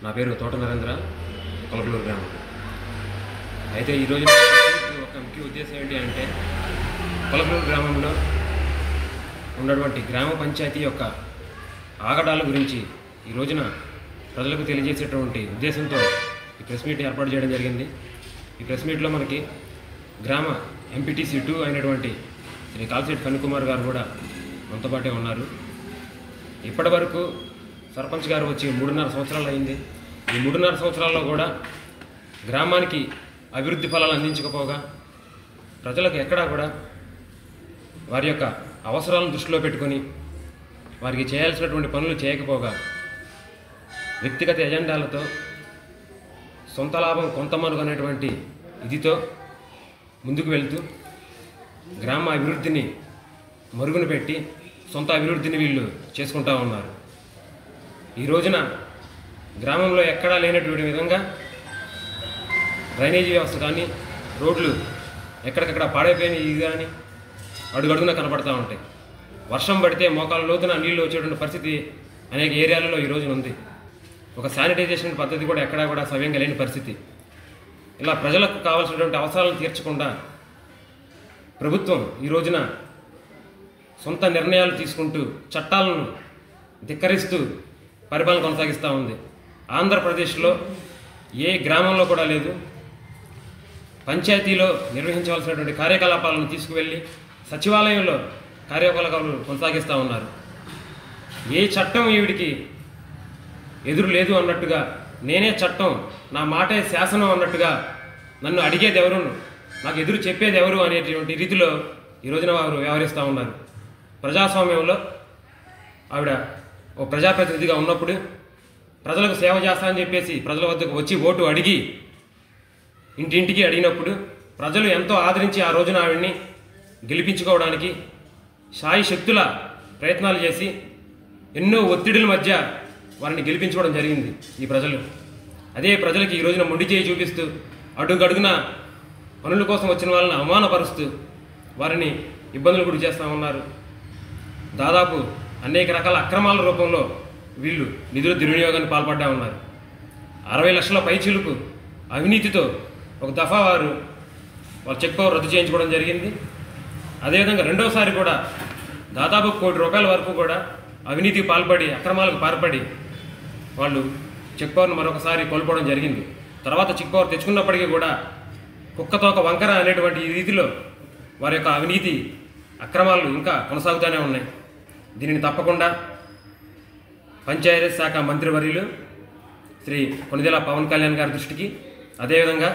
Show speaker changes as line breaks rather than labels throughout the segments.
నా పేరు తోట నరేంద్ర, కొలకలూరు గ్రామం. అయితే ఈరోజు ఒక ముఖ్య ఉద్దేశం ఏంటి అంటే, కొలకలూరు గ్రామంలో ఉన్నటువంటి గ్రామ పంచాయతీ యొక్క ఆగడాల గురించి ఈ రోజున ప్రజలకు తెలియజేసేటువంటి ఉద్దేశంతో ఈ ప్రెస్ మీట్ ఏర్పాటు చేయడం జరిగింది. ఈ ప్రెస్ మీట్లో మనకి గ్రామ ఎంపీటీసీ 2 అయినటువంటి శ్రీ కాల్శెట్టి ఫణికుమార్ గారు కూడా మనతో పాటే ఉన్నారు. ఇప్పటి వరకు సర్పంచ్ గారు వచ్చి 3.5 సంవత్సరాలు అయింది. ఈ 3.5 సంవత్సరాల్లో కూడా గ్రామానికి అభివృద్ధి ఫలాలు అందించకపోగా, ప్రజలకు ఎక్కడా కూడా వారి యొక్క అవసరాలను దృష్టిలో పెట్టుకొని వారికి చేయాల్సినటువంటి పనులు చేయకపోగా, వ్యక్తిగత ఎజెండాలతో సొంత లాభం కొంతమరుగు అనేటువంటి ఇదితో ముందుకు వెళ్తూ గ్రామ అభివృద్ధిని మరుగున పెట్టి సొంత అభివృద్ధిని వీళ్ళు చేసుకుంటూ ఉన్నారు. ఈ రోజున గ్రామంలో ఎక్కడా లేనటువంటి విధంగా డ్రైనేజీ వ్యవస్థ కానీ, రోడ్లు ఎక్కడికక్కడ పాడైపోయిన ఇది కానీ అడుగడుగున కనపడతూ ఉంటాయి. వర్షం పడితే మోకాల లోతున నీళ్లు వచ్చేటువంటి పరిస్థితి అనేక ఏరియాలలో ఈ రోజున ఉంది. ఒక శానిటైజేషన్ పద్ధతి కూడా ఎక్కడా కూడా సవ్యంగా లేని పరిస్థితి. ఇలా ప్రజలకు కావాల్సినటువంటి అవసరాలను తీర్చకుండా ప్రభుత్వం ఈ రోజున సొంత నిర్ణయాలు తీసుకుంటూ చట్టాలను ధిక్కరిస్తూ పరిపాలన కొనసాగిస్తూ ఉంది. ఆంధ్రప్రదేశ్లో ఏ గ్రామంలో కూడా లేదు. పంచాయతీలో నిర్వహించవలసినటువంటి కార్యకలాపాలను తీసుకువెళ్ళి సచివాలయంలో కార్యకలాపాలు కొనసాగిస్తూ ఉన్నారు. ఏ చట్టం ఈవిడికి ఎదురు లేదు అన్నట్టుగా, నేనే చట్టం, నా మాటే శాసనం అన్నట్టుగా, నన్ను అడిగేది ఎవరు, నాకు ఎదురు చెప్పేది ఎవరు అనేటువంటి రీతిలో ఈ రోజున వారు వ్యవహరిస్తూ ఉన్నారు. ప్రజాస్వామ్యంలో ఆవిడ ఓ ప్రజాప్రతినిధిగా ఉన్నప్పుడు ప్రజలకు సేవ చేస్తా అని చెప్పేసి ప్రజల వద్దకు వచ్చి ఓటు అడిగి ఇంటింటికి అడిగినప్పుడు ప్రజలు ఎంతో ఆదరించి ఆ రోజున ఆవిడ్ని గెలిపించుకోవడానికి శాయి శక్తుల ప్రయత్నాలు చేసి ఎన్నో ఒత్తిడుల మధ్య వారిని గెలిపించుకోవడం జరిగింది ఈ ప్రజలు. అదే ప్రజలకి ఈ రోజున మొండి చేయి చూపిస్తూ అడుగడుగున పనుల కోసం వచ్చిన వాళ్ళని అవమానపరుస్తూ వారిని ఇబ్బందులు గురి చేస్తూ ఉన్నారు. దాదాపు అనేక రకాల అక్రమాల రూపంలో వీళ్ళు నిధుల దుర్వినియోగానికి పాల్పడ్డా ఉన్నారు. 60 లక్షల పైచీలకు అవినీతితో ఒక దఫా వారు చెక్ పవర్ రద్దు చేయించుకోవడం జరిగింది. అదేవిధంగా రెండోసారి కూడా దాదాపు ₹1 కోటి వరకు కూడా అవినీతికి పాల్పడి, అక్రమాలకు పాల్పడి వాళ్ళు చెక్ పవర్ను మరొకసారి కోల్పోవడం జరిగింది. తర్వాత చెక్ పవర్ తెచ్చుకున్నప్పటికీ కూడా కుక్కతోక వంకర అనేటువంటి రీతిలో వారి యొక్క అవినీతి అక్రమాలు ఇంకా కొనసాగుతూనే ఉన్నాయి. దీనిని తప్పకుండా పంచాయతీ శాఖ మంత్రివర్యులు శ్రీ కొణిదెల పవన్ కళ్యాణ్ గారి దృష్టికి, అదేవిధంగా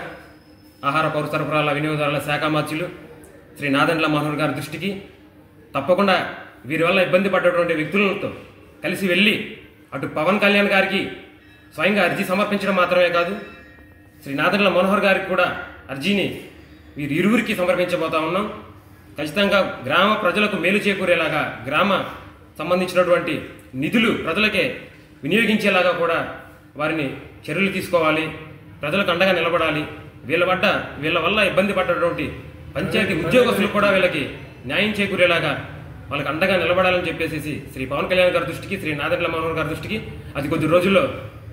ఆహార పౌర సరఫరాల వినియోగదారుల శాఖ మంత్రులు శ్రీ నాదెండ్ల మనోహర్ గారి దృష్టికి తప్పకుండా వీరి వల్ల ఇబ్బంది పడ్డటువంటి వ్యక్తులతో కలిసి వెళ్ళి అటు పవన్ కళ్యాణ్ గారికి స్వయంగా అర్జీ సమర్పించడం మాత్రమే కాదు, శ్రీ నాదెండ్ల మనోహర్ గారికి కూడా అర్జీని వీరి ఇరువురికి సమర్పించబోతా ఉన్నాం. ఖచ్చితంగా గ్రామ ప్రజలకు మేలు చేకూరేలాగా, గ్రామ సంబంధించినటువంటి నిధులు ప్రజలకే వినియోగించేలాగా కూడా వారిని చర్యలు తీసుకోవాలి. ప్రజలకు అండగా నిలబడాలి. వీళ్ళ వల్ల ఇబ్బంది పడ్డటువంటి పంచాయతీ ఉద్యోగస్తులు కూడా వీళ్ళకి న్యాయం చేకూరేలాగా వాళ్ళకి అండగా నిలబడాలని చెప్పేసి శ్రీ పవన్ కళ్యాణ్ గారి దృష్టికి, శ్రీ నాదెండ్ల మనోహర్ గారి దృష్టికి అది కొద్ది రోజుల్లో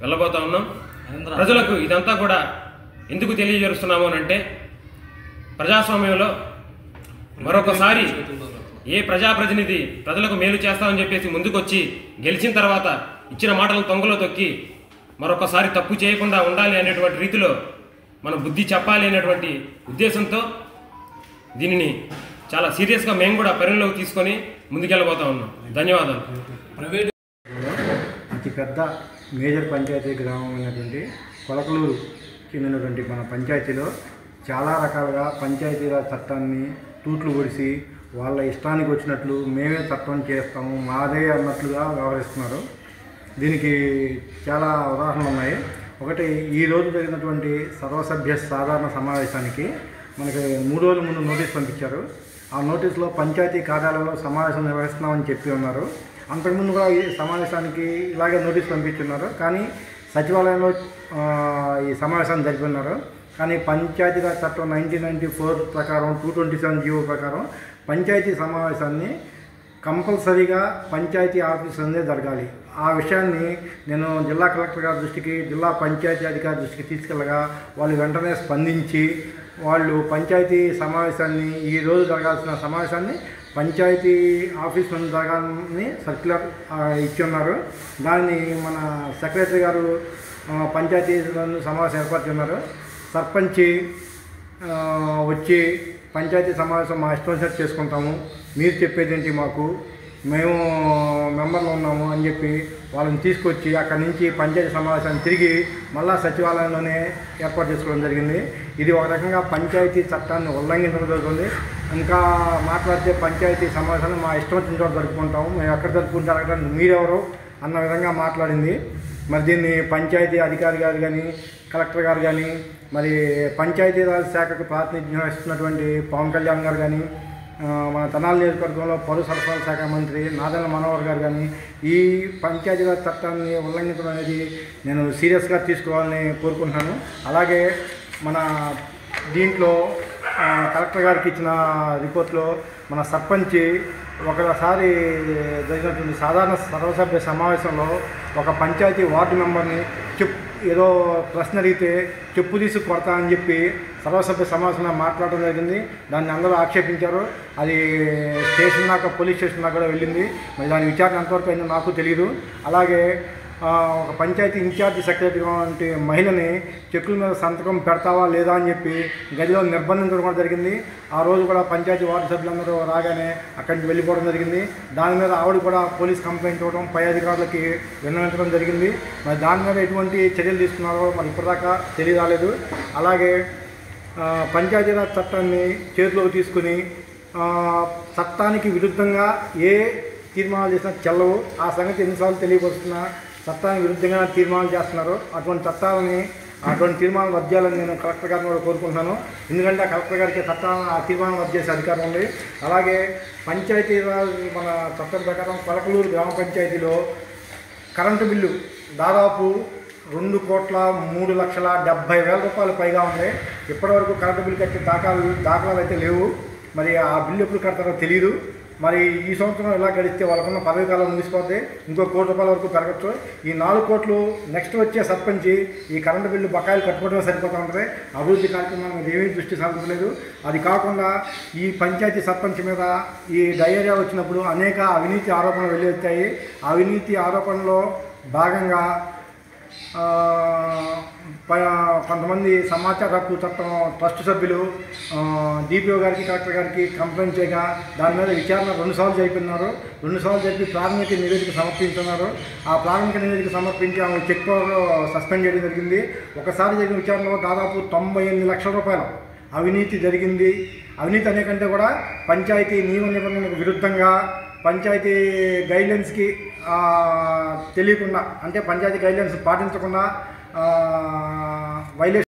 వెళ్ళబోతా ఉన్నాం. ప్రజలకు ఇదంతా కూడా ఎందుకు తెలియజేస్తున్నాము అంటే, ప్రజాస్వామ్యంలో మరొకసారి ఏ ప్రజాప్రతినిధి ప్రజలకు మేలు చేస్తామని చెప్పేసి ముందుకొచ్చి గెలిచిన తర్వాత ఇచ్చిన మాటలను తొంగలో తొక్కి మరొకసారి తప్పు చేయకుండా ఉండాలి అనేటువంటి రీతిలో మనం బుద్ధి చెప్పాలి అనేటువంటి ఉద్దేశంతో దీనిని చాలా సీరియస్గా మేము కూడా పరిగణలోకి తీసుకొని ముందుకెళ్ళబోతా ఉన్నాం. ధన్యవాదాలు.
ప్రైవేట్ అతిపెద్ద మేజర్ పంచాయతీ గ్రామం అయినటువంటి కొలకలూరు చెందినటువంటి మన పంచాయతీలో చాలా రకాలుగా పంచాయతీరాజ్ చట్టాన్ని తూట్లు పొడిసి వాళ్ళ ఇష్టానికి వచ్చినట్లు మేమే చట్టం చేస్తాము, మాదే అన్నట్లుగా వ్యవహరిస్తున్నారు. దీనికి చాలా ఉదాహరణలు ఉన్నాయి. ఒకటి, ఈరోజు జరిగినటువంటి సర్వసభ్య సాధారణ సమావేశానికి మనకి 3 రోజుల ముందు నోటీస్ పంపించారు. ఆ నోటీసులో పంచాయతీ కార్యాలయంలో సమావేశం నిర్వహిస్తున్నామని చెప్పి ఉన్నారు. అంతకుముందు కూడా ఈ సమావేశానికి ఇలాగే నోటీస్ పంపించున్నారు, కానీ సచివాలయంలో ఈ సమావేశాన్ని జరిపి ఉన్నారు. కానీ పంచాయతీరాజ్ చట్టం 1994 ప్రకారం 227 జీవో ప్రకారం పంచాయతీ సమావేశాన్ని కంపల్సరీగా పంచాయతీ ఆఫీసులోనే జరగాలి. ఆ విషయాన్ని నేను జిల్లా కలెక్టర్ గారి దృష్టికి, జిల్లా పంచాయతీ అధికారి దృష్టికి తీసుకెళ్ళగా వాళ్ళు వెంటనే స్పందించి వాళ్ళు పంచాయతీ సమావేశాన్ని, ఈరోజు జరగాల్సిన సమావేశాన్ని పంచాయతీ ఆఫీస్ నుండి జరగాలని సర్క్యులర్ ఇచ్చి ఉన్నారు. దాన్ని మన సెక్రటరీ గారు పంచాయతీ సమావేశం ఏర్పడుతున్నారు. సర్పంచి వచ్చి పంచాయతీ సమావేశం మా ఇష్టం వచ్చినట్టు చేసుకుంటాము, మీరు చెప్పేది ఏంటి మాకు, మేము మెంబర్లు ఉన్నాము అని చెప్పి వాళ్ళని తీసుకొచ్చి అక్కడి నుంచి పంచాయతీ సమావేశాన్ని తిరిగి మళ్ళా సచివాలయంలోనే ఏర్పాటు చేసుకోవడం జరిగింది. ఇది ఒక రకంగా పంచాయతీ చట్టాన్ని ఉల్లంఘించడం జరుగుతుంది. ఇంకా మాట్లాడితే పంచాయతీ సమావేశాన్ని మా ఇష్టం వచ్చిన చోట జరుపుకుంటాము, మేము ఎక్కడ జరుపుకుంటే అక్కడ మీరెవరు అన్న విధంగా మాట్లాడింది. మరి దీన్ని పంచాయతీ అధికారి గారు కానీ, కలెక్టర్ గారు కానీ, మరి పంచాయతీరాజ్ శాఖకు ప్రాతినిధ్యం వహిస్తున్నటువంటి పవన్ కళ్యాణ్ గారు కానీ, మన తెనాలి నియోజకవర్గంలో పౌర సరఫరాల శాఖ మంత్రి నాదెండ్ల మనోహర్ గారు కానీ ఈ పంచాయతీరాజ్ చట్టాన్ని ఉల్లంఘించడం అనేది నేను సీరియస్గా తీసుకోవాలని కోరుకుంటున్నాను. అలాగే మన దీంట్లో కలెక్టర్ గారికి ఇచ్చిన రిపోర్ట్లో మన సర్పంచి ఒకసారి జరిగినటువంటి సాధారణ సర్వసభ్య సమావేశంలో ఒక పంచాయతీ వార్డు మెంబర్ని ఏదో ప్రశ్న అడిగితే చెప్పు తీసి కొడతా అని చెప్పి సర్వసభ్య సమావేశంలో మాట్లాడడం జరిగింది. దాన్ని అందరూ ఆక్షేపించారు. అది స్టేషన్ దాకా, పోలీస్ స్టేషన్ దాకా కూడా వెళ్ళింది. మరి దాని విచారణ ఎంతవరకు అయిందో నాకు తెలియదు. అలాగే ఒక పంచాయతీ ఇన్ఛార్జి సెక్రటరీ వంటి మహిళని చెక్కుల మీద సంతకం పెడతావా లేదా అని చెప్పి గదిలో నిర్బంధించడం కూడా జరిగింది. ఆ రోజు కూడా పంచాయతీ వార్డు సభ్యులందరూ రాగానే అక్కడి నుంచి వెళ్ళిపోవడం జరిగింది. దాని మీద ఆవిడ కూడా పోలీస్ కంప్లైంట్ ఇవ్వడం, పై అధికారులకి విన్నవించడం జరిగింది. మరి దాని మీద ఎటువంటి చర్యలు తీసుకున్నారో మరి ఇప్పటిదాకా తెలియరాలేదు. అలాగే పంచాయతీరాజ్ చట్టాన్ని చేతిలోకి తీసుకుని చట్టానికి విరుద్ధంగా ఏ తీర్మానాలు చేసినా చెల్లవు. ఆ సంగతి ఎన్నిసార్లు తెలియపరుస్తున్నా చట్టానికి విరుద్ధంగా తీర్మానాలు చేస్తున్నారు. అటువంటి తీర్మానాలు రద్దు చేయాలని నేను కలెక్టర్ గారిని కూడా కోరుకుంటున్నాను. ఎందుకంటే ఆ కలెక్టర్ గారికి ఆ తీర్మానం రద్దు చేసే అధికారం ఉంది. అలాగే పంచాయతీరాజ్ మన చట్టం ప్రకారం కొలకలూరు గ్రామ పంచాయతీలో కరెంటు బిల్లు దాదాపు 2,03,70,000 రూపాయలు పైగా ఉంది. ఇప్పటివరకు కరెంటు బిల్లు కట్టే దాఖలాలు అయితే లేవు. మరి ఆ బిల్లు ఎప్పుడు కడతారో తెలియదు. మరి ఈ సంవత్సరం ఎలా గడిస్తే వాళ్ళకున్న పదవి కాలం ముగిసిపోతే ఇంకో ₹1 కోటి వరకు పెరగచ్చు. ఈ 4 కోట్లు నెక్స్ట్ వచ్చే సర్పంచి ఈ కరెంటు బిల్లు బకాయిలు కట్టుకోవడమే సరిపోతూ ఉంటుంది. అభివృద్ధి కార్యక్రమాల మీద ఏమీ దృష్టి సాధించలేదు. అది కాకుండా ఈ పంచాయతీ సర్పంచ్ మీద ఈ డయేరియా వచ్చినప్పుడు అనేక అవినీతి ఆరోపణలు వెల్లువెత్తాయి. అవినీతి ఆరోపణలో భాగంగా కొంతమంది సమాచార హక్కు చట్టం ట్రస్ట్ సభ్యులు డిపిఓ గారికి, కలెక్టర్ గారికి కంప్లైంట్ చేయగా దాని మీద విచారణ 2 సార్లు జరిపినారు. 2 సార్లు జరిపి ప్రాథమిక నివేదిక సమర్పించున్నారు. ఆ ప్రాథమిక నివేదిక సమర్పించి ఆమె చెక్ పవర్ సస్పెండ్ చేయడం జరిగింది. ఒకసారి జరిగిన విచారణలో దాదాపు 98 లక్షల రూపాయలు అవినీతి జరిగింది. అవినీతి అనే కంటే కూడా పంచాయతీ నియమ నిబంధనలకు విరుద్ధంగా, పంచాయతీ గైడ్లైన్స్కి తెలియకుండా, అంటే పంచాయతీ గైడ్లైన్స్ పాటించకుండా వైలేషన్